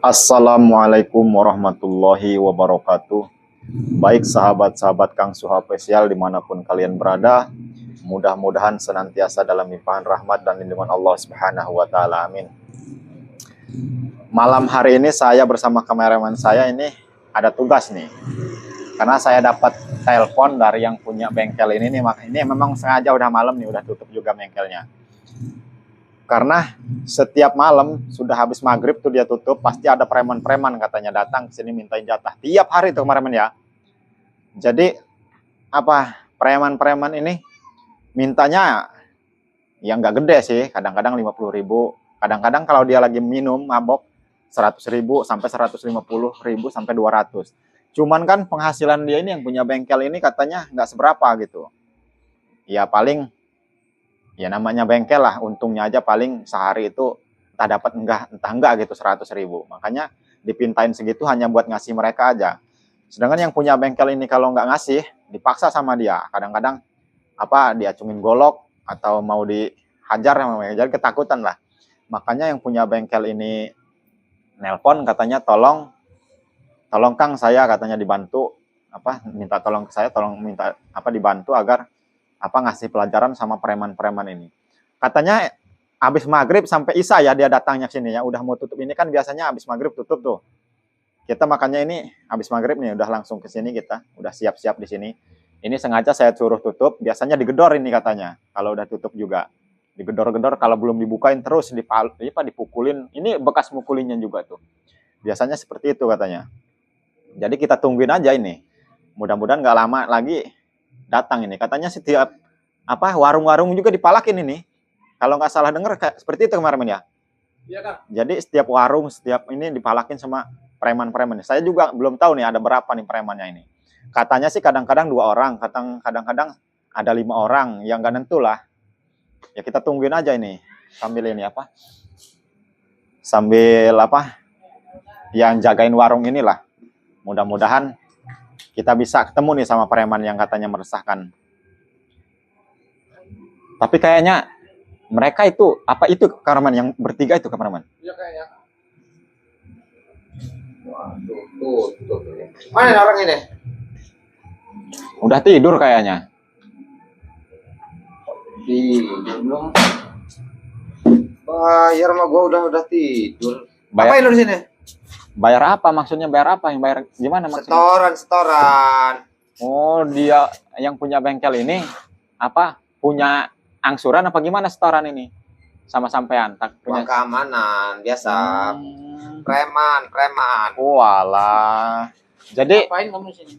Assalamualaikum warahmatullahi wabarakatuh. Baik sahabat-sahabat Kang Suha Spesial dimanapun kalian berada, mudah-mudahan senantiasa dalam limpahan rahmat dan lindungan Allah Subhanahu wa Ta'ala. Amin. Malam hari ini saya bersama kameramen saya ini ada tugas nih, karena saya dapat telepon dari yang punya bengkel ini nih. Ini memang sengaja udah malam nih, udah tutup juga bengkelnya. Karena setiap malam sudah habis maghrib tuh dia tutup, pasti ada preman-preman katanya datang ke sini mintain jatah tiap hari tuh kemarin ya. Jadi preman-preman ini mintanya yang nggak gede sih, kadang-kadang 50.000, kadang-kadang kalau dia lagi minum mabok 100.000 sampai 150.000 sampai 200. Cuman kan penghasilan dia ini yang punya bengkel ini katanya nggak seberapa gitu. Ya paling ya namanya bengkel lah, untungnya aja paling sehari itu entah dapat entah enggak gitu 100.000. Makanya dipintain segitu hanya buat ngasih mereka aja. Sedangkan yang punya bengkel ini kalau nggak ngasih, dipaksa sama dia. Kadang-kadang diacungin golok atau mau dihajar sama mereka. Jadi ketakutan lah. Makanya yang punya bengkel ini nelpon katanya tolong Kang, saya katanya dibantu minta tolong ke saya, tolong minta dibantu agar ngasih pelajaran sama preman-preman ini. Katanya habis maghrib sampai isya ya dia datangnya sini ya. Udah mau tutup ini kan biasanya habis maghrib tutup tuh. Kita makanya ini habis maghrib nih udah langsung ke sini, kita udah siap-siap di sini. Ini sengaja saya suruh tutup. Biasanya digedor ini katanya. Kalau udah tutup juga digedor-gedor, kalau belum dibukain terus dipukulin. Ini bekas mukulinnya juga tuh. Biasanya seperti itu katanya. Jadi kita tungguin aja ini. Mudah-mudahan nggak lama lagi datang ini. Katanya setiap warung-warung juga dipalakin ini. Kalau nggak salah dengar seperti itu kemarin ya. Iya, Kang. Jadi setiap warung, setiap ini dipalakin sama preman-preman. Saya juga belum tahu nih ada berapa nih premannya ini. Katanya sih kadang-kadang 2 orang, kadang-kadang ada 5 orang, yang nggak nentu lah. Ya kita tungguin aja ini sambil ini sambil yang jagain warung inilah. Mudah-mudahan kita bisa ketemu nih sama preman yang katanya meresahkan. Tapi kayaknya mereka itu kameraman yang bertiga itu kameraman. Iya kayaknya. Tuh. Mana orang ini? Udah tidur kayaknya. Belum bayar mah gua udah tidur. Bayar, apa lu di sini? Bayar apa maksudnya? Bayar apa? Yang bayar gimana maksudnya? Setoran. Oh, dia yang punya bengkel ini punya angsuran apa gimana setoran ini sama sampean? Punya keamanan biasa. Preman. Walah. Jadi ngapain kamu di sini?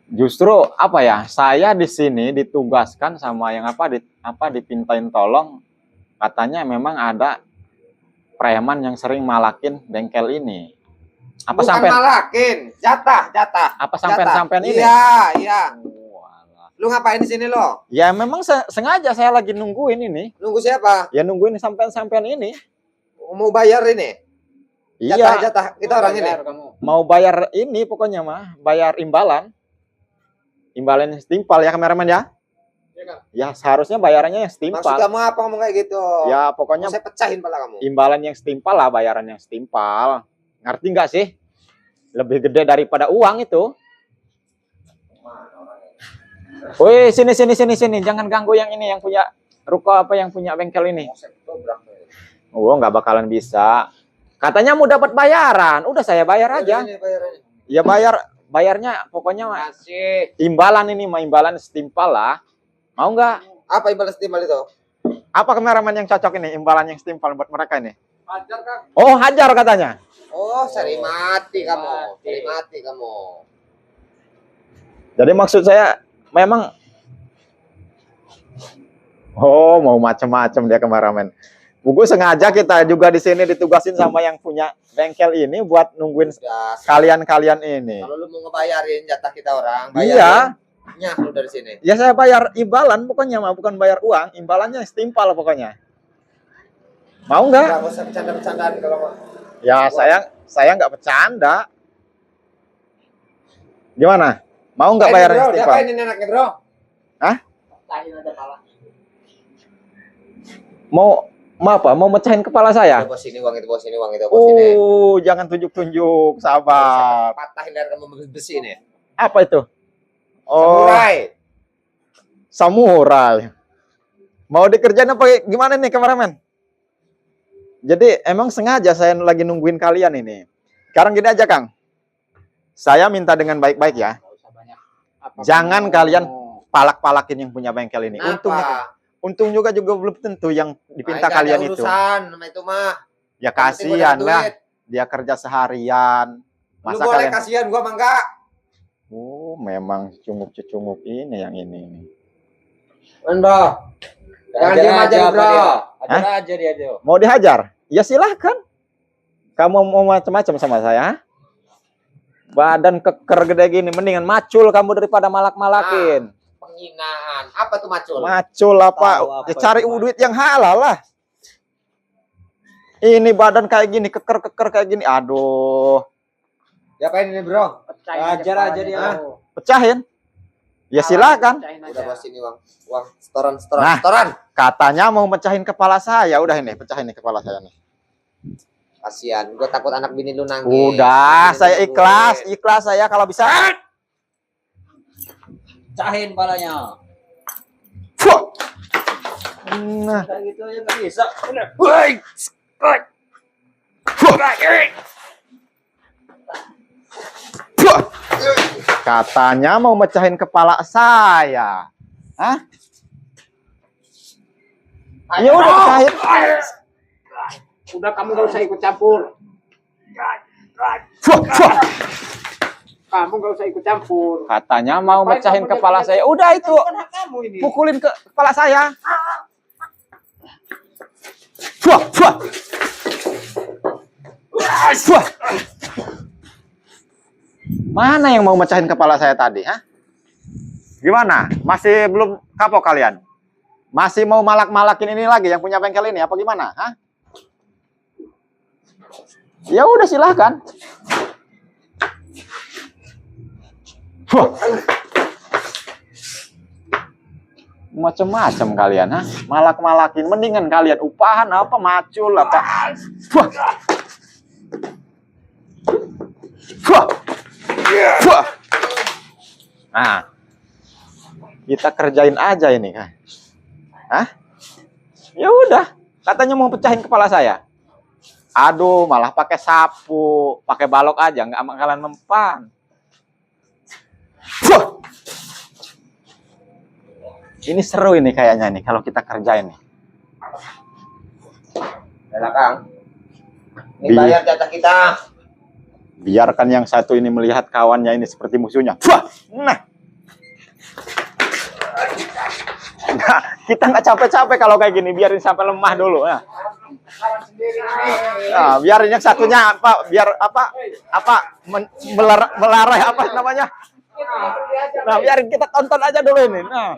Justru saya di sini ditugaskan sama yang dipintain tolong. Katanya memang ada preman yang sering malakin bengkel ini. Bukan sampean malakin, jatah. Apa sampean ini? Iya. Lu ngapain di sini lo? Ya memang sengaja saya lagi nungguin ini. Nunggu siapa? Ya nungguin sampean ini. Mau bayar ini? Iya. Jatah kita orang ini. Mau bayar ini pokoknya mah, bayar imbalan. Imbalan yang setimpal ya kameraman ya? Ya seharusnya bayarannya yang setimpal. Maksud kamu apa ngomong kayak gitu? Ya pokoknya saya pecahin pala kamu. Imbalan yang setimpal lah, bayaran yang setimpal. Ngerti nggak sih? Lebih gede daripada uang itu. Woi, sini. Jangan ganggu yang ini, yang punya ruko yang punya bengkel ini. Oh, nggak bakalan bisa. Katanya mau dapat bayaran. Udah saya bayar aja. Ya bayarnya pokoknya imbalan ini mah, imbalan setimpal lah. Mau nggak? Apa imbalan setimpal itu? Apa kameraman yang cocok ini imbalan yang setimpal buat mereka ini? Hajar, Kang. Oh, hajar katanya. Oh, cari mati kamu. Jadi maksud saya memang mau macam-macam dia kameramen. Buku sengaja kita juga di sini ditugasin sama yang punya bengkel ini buat nungguin kalian ini. Kalau lu mau ngebayarin jatah kita orang, bayarin. Iya. Lu dari sini. Ya saya bayar imbalan pokoknya mah, bukan bayar uang. Imbalannya setimpal pokoknya. Mau nggak? Nggak usah bercanda-bercandaan kalau mau. Ya saya nggak bercanda. Gimana? Mau nggak bayar setimpal? Diapain ini anaknya, Bro? Hah? Tahin aja pala. Mau apa? Mau mecahin kepala saya? Bos ini uang itu, bos ini uang itu, bos ini. Jangan tunjuk-tunjuk, sabar. Patahin dari kamu besi ini. Apa itu? Samurai. Samurai. Mau dikerjain apa gimana nih kameramen? Jadi emang sengaja saya lagi nungguin kalian ini. Sekarang gini aja Kang. Saya minta dengan baik-baik ya. Jangan kalian palak-palakin yang punya bengkel ini. Untung juga belum tentu yang dipinta kalian itu. Urusan itu mah. Ya kasihan lah. Dia kerja seharian. Masa lu boleh kasihan gua mah enggak. Memang cunguk-cunguk ini yang ini. Bro. Jangan diam aja, bro. Ajar aja dia. Mau dihajar? Ya silahkan. Kamu mau macam-macam sama saya? Badan keker gede gini, mendingan macul kamu daripada malak-malakin. Penghinaan. Apa tuh macul? Macul apa? Ya cari duit yang halal lah. Ini badan kayak gini, keker-keker kayak gini. Aduh. Diapain ini, bro? Ajar aja dia. Pecahin. Ya silakan. Udah bos ini uang setoran. Katanya mau mecahin kepala saya. Udah ini, pecahin nih kepala saya nih. Kasihan, gue takut anak bini lu nangis. Udah, saya ikhlas saya kalau bisa. Pecahin palanya. Nah, gitu aja nggak bisa. Katanya mau mecahin kepala saya. Hah? Ya udah pecahin. Udah kamu gak usah ikut campur. Kamu gak usah ikut campur. Katanya mau mecahin kepala saya. Udah itu. Pukulin ke kepala saya. Mana yang mau mecahin kepala saya tadi? Hah? Gimana? Masih belum kapok kalian? Masih mau malak-malakin ini lagi yang punya bengkel ini? Apa gimana? Hah? Ya udah silahkan. Macam-macam kalian, ha? Malak-malakin. Mendingan kalian upahan apa, macul apa. Nah, kita kerjain aja ini kan. Hah? Ya udah, katanya mau pecahin kepala saya. Aduh, malah pakai sapu, pakai balok aja, nggak bakalan mempan. Ini seru ini kayaknya nih kalau kita kerjain nih. Yalah, Kang. Ini bayar jatah kita. Biarkan yang satu ini melihat kawannya ini seperti musuhnya. Nah, kita nggak capek-capek kalau kayak gini, biarin sampai lemah dulu. Nah, biarin yang satunya melarai apa namanya. Nah, biarin kita tonton aja dulu ini. Nah.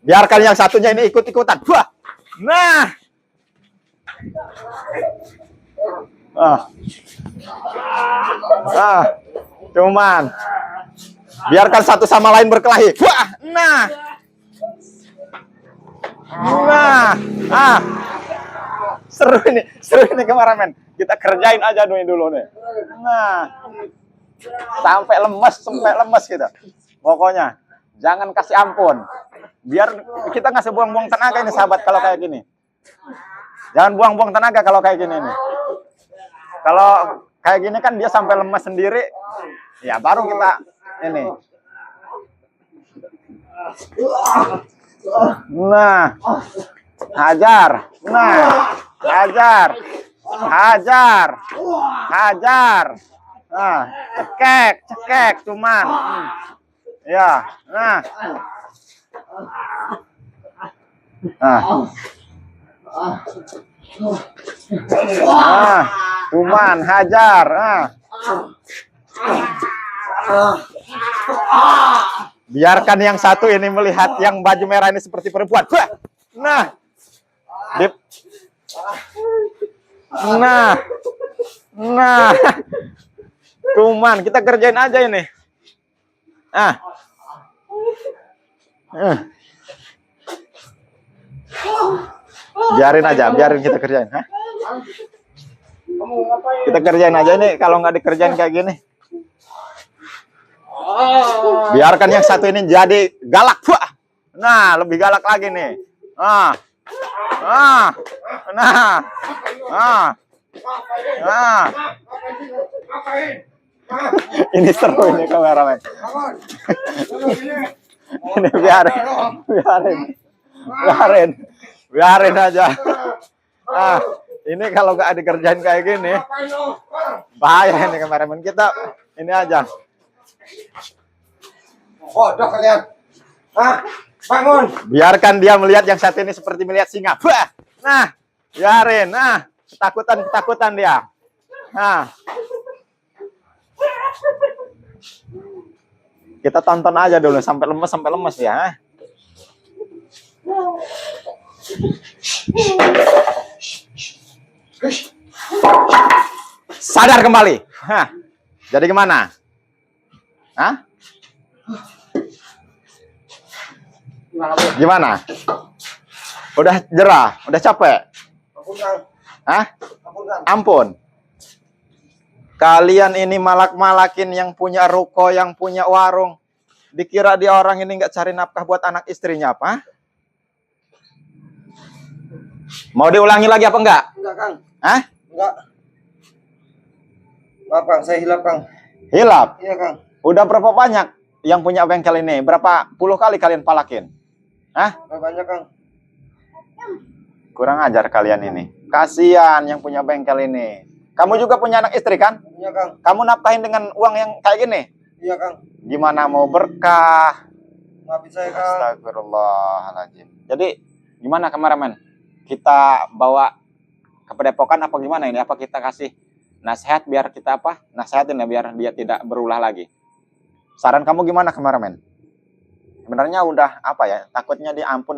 Biarkan yang satunya ini ikut-ikutan. Nah. Cuman biarkan satu sama lain berkelahi. Nah. Seru ini kameramen. Kita kerjain aja dulu nih. Nah. Sampai lemes kita. Pokoknya jangan kasih ampun. Biar kita nggak buang-buang tenaga ini sahabat kalau kayak gini. Jangan buang-buang tenaga kalau kayak gini nih. Kalau kayak gini kan dia sampai lemes sendiri. Ya baru kita ini. Nah. Hajar. Nah. Hajar. Nah, cekek cuman. Ya, nah. Cuman hajar. Biarkan yang satu ini melihat yang baju merah ini seperti perempuan. Nah. Nah. Cuman kita kerjain aja ini. Biarin aja, biarin kita kerjain. Hah? Kamu ngapain? Kita kerjain aja ini. Kalau nggak dikerjain kayak gini, biarkan yang satu ini jadi galak. Wah. Nah, lebih galak lagi nih. Nah, ini seru ini kameramen. Ini biarin aja. Nah, ini kalau nggak dikerjain kayak gini, bahaya ini kameramen kita. Ini aja. Oh, udah kalian. Bangun. Biarkan dia melihat yang satu ini seperti melihat singa. Wah. Nah, biarin. Nah, ketakutan dia. Nah. Kita tonton aja dulu sampai lemes ya. Sadar kembali. Hah. Jadi gimana? Hah? Gimana? Udah jerah? Udah capek? Ampun, Kang. Hah? Ampun, Kang. Ampun. Kalian ini malak-malakin yang punya ruko, yang punya warung. Dikira dia orang ini nggak cari nafkah buat anak istrinya apa? Mau diulangi lagi apa enggak? Enggak, Kang. Hah? Enggak. Maaf, Kang. Saya hilap, Kang. Hilap? Iya, Kang. Udah berapa banyak yang punya bengkel ini? Berapa puluh kali kalian palakin? Hah? Berapa banyak, Kang? Kurang ajar kalian ini. Kasihan yang punya bengkel ini. Kamu juga punya anak istri kan? Iya, Kang. Kamu nafkahin dengan uang yang kayak gini? Iya, Kang. Gimana mau berkah? Maafin saya, Kang. Astagfirullahaladzim. Jadi gimana kameramen? Kita bawa ke padepokan apa gimana ini? Apa kita kasih nasihat biar kita apa? Nasihatin ya biar dia tidak berulah lagi. Saran kamu gimana kameramen? Sebenarnya udah apa ya? Takutnya dia ampun,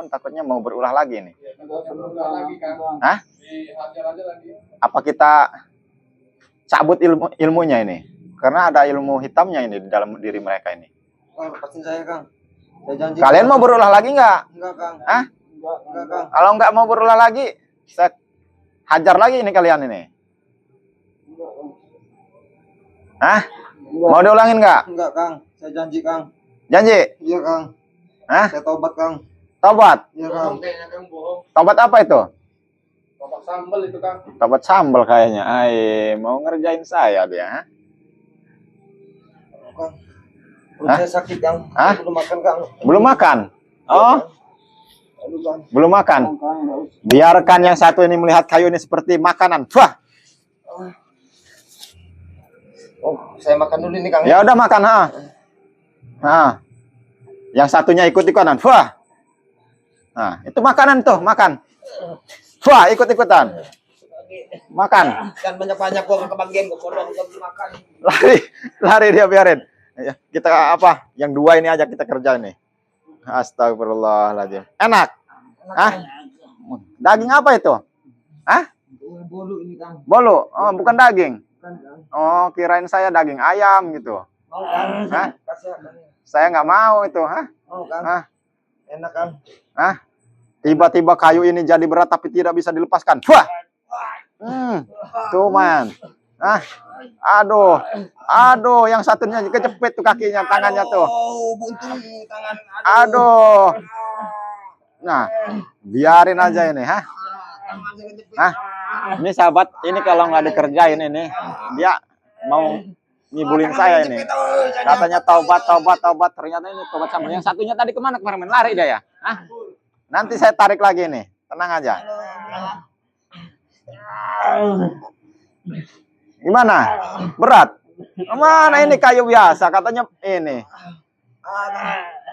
takutnya mau berulah lagi nih. Hah? Apa kita cabut ilmunya ini? Karena ada ilmu hitamnya ini di dalam diri mereka ini. Kang, lepasin saya, Kang. Saya janji. Kalian mau berulah lagi nggak? Enggak, Kang. Hah? Enggak, Kang. Kalau nggak mau berulah lagi, saya hajar lagi ini kalian ini. Hah? Mau diulangin nggak? Enggak, Kang. Saya janji, Kang. Janji? Iya, Kang. Hah? Saya tobat, Kang. Tobat? Iya, Kang. Tobat apa itu? Tobat sambal itu, Kang. Tobat sambal kayaknya. Mau ngerjain saya dia. Hah? Kang. Perut saya sakit, Kang. Hah? Belum makan, Kang. Belum makan? Oh, Aduh, Kang. belum makan. Biarkan yang satu ini melihat kayu ini seperti makanan. Wah, Oh, saya makan dulu ini, Kang. ya udah makan, ha. Nah, yang satunya ikut-ikutan. Wah. Nah, itu makanan tuh, makan. Wah, ikut-ikutan. Makan. Kan banyak-banyak gua kebagian gua kodong gua belum makan. Lari dia biarin. Ya, kita apa? Yang dua ini aja kita kerja nih. Astagfirullahaladzim. Enak. Hah? Daging apa itu? Hah? Bolu ini, Kang. Bolu. Oh, bukan daging. Kan, Kang. Oh, kirain saya daging ayam gitu. Mau, Kang. Hah? Kasih, Kang. Saya nggak mau itu. Hah? Mau, Kang. Hah? Enak, Kang. Hah? Tiba-tiba kayu ini jadi berat tapi tidak bisa dilepaskan. Wah. Tuh man. Ah. Aduh, yang satunya kecepit tuh kakinya, tangannya tuh. Oh, buntung tangan. Aduh. Nah, biarin aja ini, hah? Hah? Ini sahabat, ini kalau nggak dikerjain ini, dia mau ngibulin saya ini. Katanya taubat, ternyata ini taubat sama. Yang satunya tadi kemana kemarin? Lari dia ya? Hah? Nanti saya tarik lagi nih, tenang aja. Gimana? Berat? Mana ini kayu biasa? Katanya ini.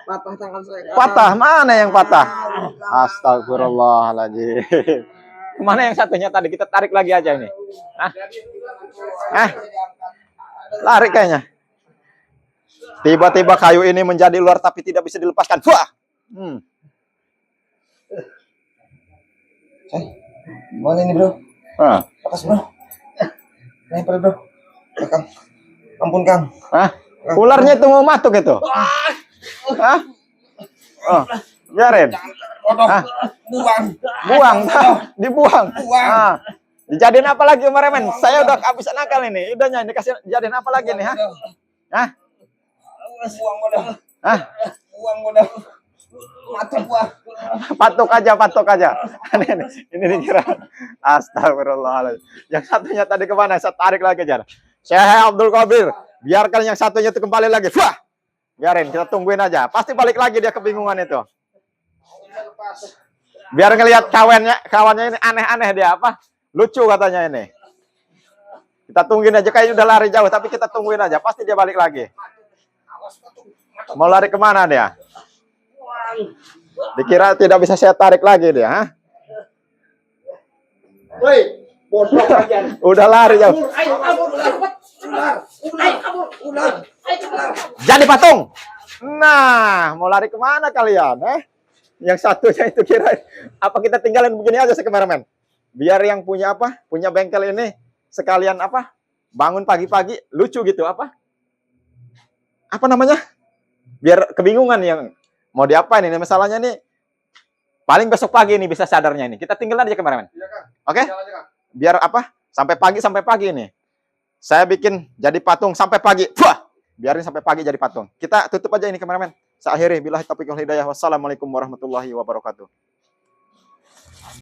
Patah tangan saya. Patah? Mana yang patah? Astagfirullahaladzim. Kemana yang satunya tadi? Kita tarik lagi aja ini. Hah? Lari kayaknya. Tiba-tiba kayu ini menjadi luar tapi tidak bisa dilepaskan. Wah! Mana ini, Bro? Lepas, Bro. Nempel, Bro. Kang. Ampun, Kang. Hah? Ularnya itu mau matuk itu. Hah? Oh, biarin. Kodok. Hah? Buang. Buang, dibuang. Buang. Ah. Dijadiin apa lagi kameramen? Saya udah kehabisan akal ini. Udahnya dikasih jadiin apa lagi nih, ha? Hah? Buang udah. Hah? Buang udah. Mati buang. Patok aja. Ini dikira. Astagfirullahaladzim. Yang satunya tadi kemana? Saya tarik lagi aja. Syekh Abdul Qadir. Biarkan yang satunya itu kembali lagi. Wah! Biarin, kita tungguin aja. Pasti balik lagi dia kebingungan itu. Biar ngelihat kawannya ini aneh-aneh dia apa? Lucu katanya ini. Kita tungguin aja, kayaknya udah lari jauh, tapi kita tungguin aja. Pasti dia balik lagi. Mau lari kemana dia? Dikira tidak bisa saya tarik lagi dia, ha? Woi, bodoh aja. Udah lari jauh. Ayo kabur, ular. Jadi patung. Nah, mau lari kemana kalian? Yang satunya itu kira apa kita tinggalin begini aja sih kameramen? Biar yang punya apa? Punya bengkel ini sekalian apa? Bangun pagi-pagi lucu gitu apa? Apa namanya? Biar kebingungan yang mau diapain ini masalahnya nih. Paling besok pagi ini bisa sadarnya ini. Kita tinggal aja kameramen. Iya, Kang. Oke? Biar apa? Sampai pagi ini. Saya bikin jadi patung sampai pagi. Wah! Biarin sampai pagi jadi patung. Kita tutup aja ini kameramen. Saya akhiri billahi taufiq wal hidayah. Wassalamualaikum warahmatullahi wabarakatuh.